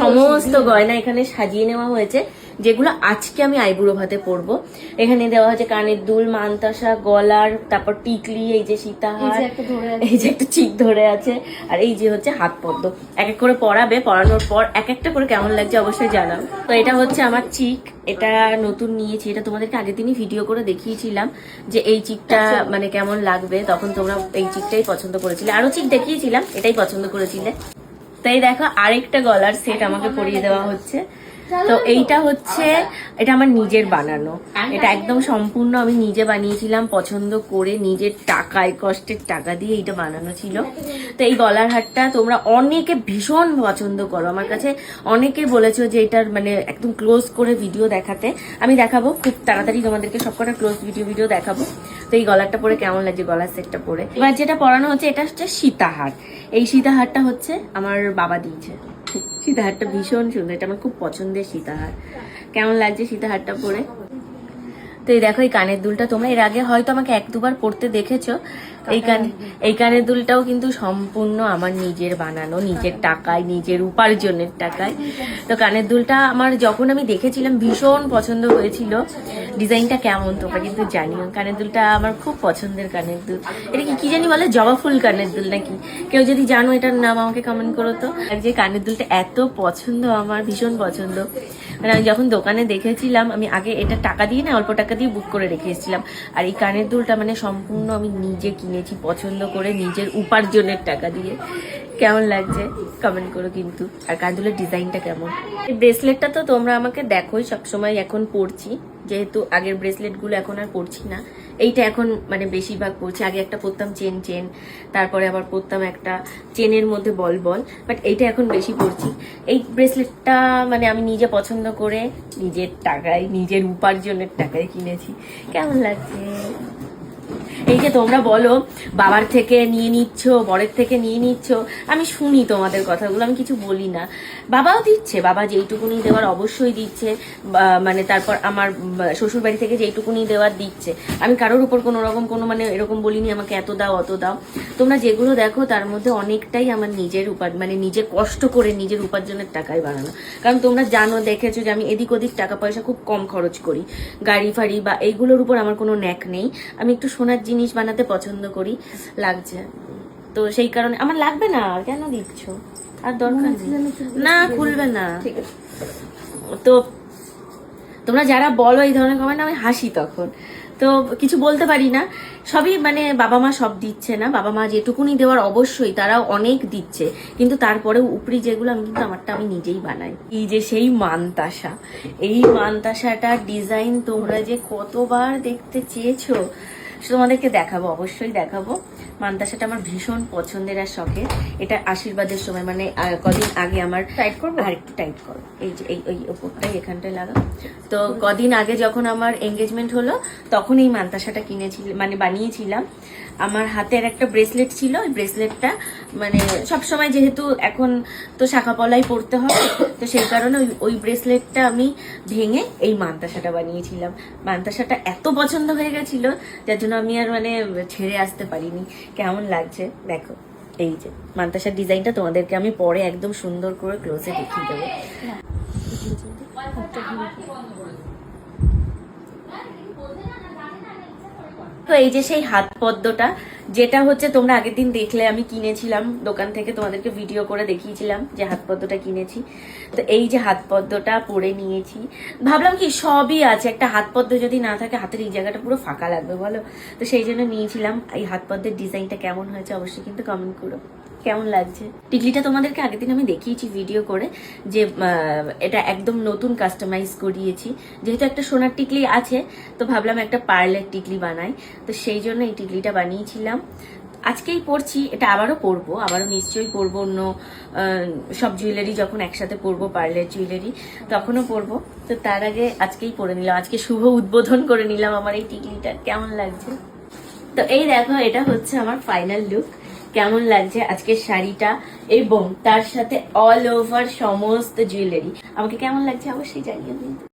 সমস্ত গয়না এখানে সাজিয়ে নেওয়া হয়েছে, যেগুলো আজকে আমি আইবুড়ো ভাতে পরবো। এখানে দেওয়া হয়েছে কানের দুল, মানতাসা, গলার, তারপর টিকলি, এই যে সীতাহার, এই যে একটা চিক ধরে আছে, আর এই যে হচ্ছে হাত পদ্ম। এক এক করে পরাবে, পরানোর পর এক একটা করে কেমন লাগছে অবশ্যই জানাও। তো এটা হচ্ছে আমার চিক, এটা নতুন নিয়েছি। এটা তোমাদেরকে আগের দিনই ভিডিও করে দেখিয়েছিলাম যে এই চিকটা মানে কেমন লাগবে, তখন তোমরা এই চিকটাই পছন্দ করেছিলে। আরো চিক দেখিয়েছিলাম, এটাই পছন্দ করেছিলে। তাই দেখো আরেকটা গলার সেট আমাকে পরিয়ে দেওয়া হচ্ছে। তো এইটা হচ্ছে, এটা আমার নিজের বানানো, এটা একদম সম্পূর্ণ আমি নিজে বানিয়েছিলাম, পছন্দ করে নিজের টাকায়, কষ্টের টাকা দিয়ে এইটা বানানো ছিল। তো এই গলার হারটা তোমরা অনেকে ভীষণ পছন্দ করো, আমার কাছে অনেকে বলেছো যে এটার মানে একদম ক্লোজ করে ভিডিও দেখাতে। আমি দেখাবো খুব তাড়াতাড়ি তোমাদেরকে, সবকটা ক্লোজ ভিডিও দেখাবো। তো এই গলারটা পরে কেমন লাগছে, গলার সেটটা পরে। এবার যেটা পরানো হচ্ছে এটা হচ্ছে সীতাহার। এই সীতাহারটা হচ্ছে আমার বাবা দিয়েছে। সীতাহারটা ভীষণ সুন্দর, এটা আমার খুব পছন্দের সীতাহার। কেমন লাগছে সীতাহারটা পরে? তো এই দেখো এই কানের দুলটা তোমরা এর আগে হয়তো আমাকে এক দুবার পরতে দেখেছো। এই কানের দুলটাও কিন্তু সম্পূর্ণ আমার নিজের বানানো, নিজের টাকায়, নিজের উপার্জনের টাকায়। তো কানের দুলটা আমার যখন আমি দেখেছিলাম ভীষণ পছন্দ হয়েছিল। ডিজাইনটা কেমন তোমরা কিন্তু জানিও। কানের দুলটা আমার খুব পছন্দের কানের দুল। এটা কি জানি বলে, জবা ফুল কানের দুল নাকি? কেউ যদি জানো এটার নাম আমাকে কমেন্ট করো তো। আর যে কানের দুলটা এত পছন্দ আমার, ভীষণ পছন্দ। মানে আমি যখন দোকানে দেখেছিলাম, আমি আগে এটা টাকা দিয়ে না, অল্প টাকা দিয়ে বুক করে রেখে এসেছিলাম। আর এই কানের দুলটা মানে সম্পূর্ণ আমি নিজে কিনেছি, পছন্দ করে, নিজের উপার্জনের টাকা দিয়ে। কেমন লাগছে কমেন্ট করো কিন্তু। আর কানের দুলের ডিজাইনটা কেমন? এই ব্রেসলেটটা তো তোমরা আমাকে দেখোই সবসময়, এখন পরছি, যেহেতু আগের ব্রেসলেট গুলো এখন আর পরছি না। এইটা এখন মানে বেশিরভাগ পরছি। আগে একটা পরতাম চেন, তারপরে আবার পরতাম একটা চেনের মধ্যে বল, বাট এইটা এখন বেশি পরছি। এই ব্রেসলেটটা মানে আমি নিজে পছন্দ করে, নিজের টাকায়, নিজের উপার্জনের টাকায় কিনেছি। কেমন লাগছে? এই যে তোমরা বলো বাবার থেকে নিয়ে নিচ্ছ, বরের থেকে নিয়ে নিচ্ছ, আমি শুনি তোমাদের কথাগুলো, আমি কিছু বলি না। বাবাও দিচ্ছে, বাবা যেইটুকুনি দেওয়ার অবশ্যই দিচ্ছে, মানে তারপর আমার শ্বশুর বাড়ি থেকে যেইটুকুনি দেওয়ার দিচ্ছে। আমি কারোর উপর কোনো রকম কোনো মানে এরকম বলিনি আমাকে এত দাও অত দাও। তোমরা যেগুলো দেখো তার মধ্যে অনেকটাই আমার নিজের মানে নিজে কষ্ট করে নিজের উপার্জনের টাকায় বানানো। কারণ তোমরা জানো, দেখেছো যে আমি এদিক ওদিক টাকা পয়সা খুব কম খরচ করি, গাড়ি ফাড়ি বা এইগুলোর উপর আমার কোনো ন্যাক নেই। আমি একটু সোনার জিনিস বানাতে পছন্দ করি। লাগছে তো সেই কারণে। আমার লাগবে না, কেন দিচ্ছ? আর দরকার না, খুলবে না। তো তোমরা যারা বলো এই ধরনের কমেন্ট, আমি হাসি তখন, তো কিছু বলতে পারি না। সবই মানে বাবা মা সব দিচ্ছে না, বাবা মা যেটুকুনি দেওয়ার অবশ্যই তারাও অনেক দিচ্ছে, কিন্তু তারপরেও উপরি যেগুলো আমি কিন্তু আমারটা আমি নিজেই বানাই। এই যে সেই মানতাসা, এই মানতাসাটার ডিজাইন তোমরা যে কতবার দেখতে চেয়েছো, তোমাদেরকে দেখাবো, অবশ্যই দেখাবো। মানতাসাটা আমার ভীষণ পছন্দের আর শখের। এটা আশীর্বাদের সময় মানে কদিন আগে আমার টাইট করবো, আর একটু টাইট করো, এই যে এই ওপরটাই এখানটায় লাগাও। তো কদিন আগে যখন আমার এঙ্গেজমেন্ট হলো, তখন এই মানতাসাটা কিনেছিলাম, মানে বানিয়েছিলাম। আমার হাতের একটা ব্রেসলেট ছিল, ওই ব্রেসলেটটা মানে সবসময় যেহেতু এখন তো শাখা পলাই পরতে হবে, তো সেই কারণে ওই ব্রেসলেটটা আমি ভেঙে এই মানতাসাটা বানিয়েছিলাম। মানতাসাটা এত পছন্দ হয়ে গেছিল, যার জন্য আমি আর মানে ছেড়ে আসতে পারিনি। কেমন লাগছে দেখো। এই যে মানতাসার ডিজাইনটা তোমাদেরকে আমি পরে একদম সুন্দর করে ক্লোজে দেখিয়ে দেবো। তো এই যে সেই হাত পদ্মটা, যেটা হচ্ছে তোমরা আগের দিন দেখলে আমি কিনেছিলাম দোকান থেকে, তোমাদেরকে ভিডিও করে দেখিয়েছিলাম যে হাত পদ্মটা কিনেছি। তো এই যে হাত পদ্মটা পরে নিয়েছি, ভাবলাম কি সবই আছে, একটা হাত পদ্ম যদি না থাকে হাতের এই জায়গাটা পুরো ফাঁকা লাগবে বলো, তো সেই জন্য নিয়েছিলাম। এই হাত পদ্মের ডিজাইনটা কেমন হয়েছে অবশ্যই কিন্তু কমেন্ট করো। কেমন লাগছে? টিকলিটা তোমাদেরকে আগের দিন আমি দেখিয়েছি ভিডিও করে, যে এটা একদম নতুন কাস্টমাইজ করিয়েছি। যেহেতু একটা সোনার টিকলি আছে, তো ভাবলাম একটা পার্লের টিকলি বানাই, তো সেই জন্য এই টিকলিটা বানিয়েছিলাম। আজকেই পরছি, এটা আবারও পরবো, আবারও নিশ্চয়ই পরবো। অন্য সব জুয়েলারি যখন একসাথে পরবো, পার্লের জুয়েলারি তখনও পরবো। তো তার আগে আজকেই পরে নিলাম, আজকে শুভ উদ্বোধন করে নিলাম আমার এই টিকলিটা। কেমন লাগছে? তো এই দেখো, এটা হচ্ছে আমার ফাইনাল লুক। কেমন লাগছে আজকের শাড়িটা এবং তার সাথে অল ওভার সমস্ত জুয়েলারি, আমাকে কেমন লাগছে অবশ্যই জানিও।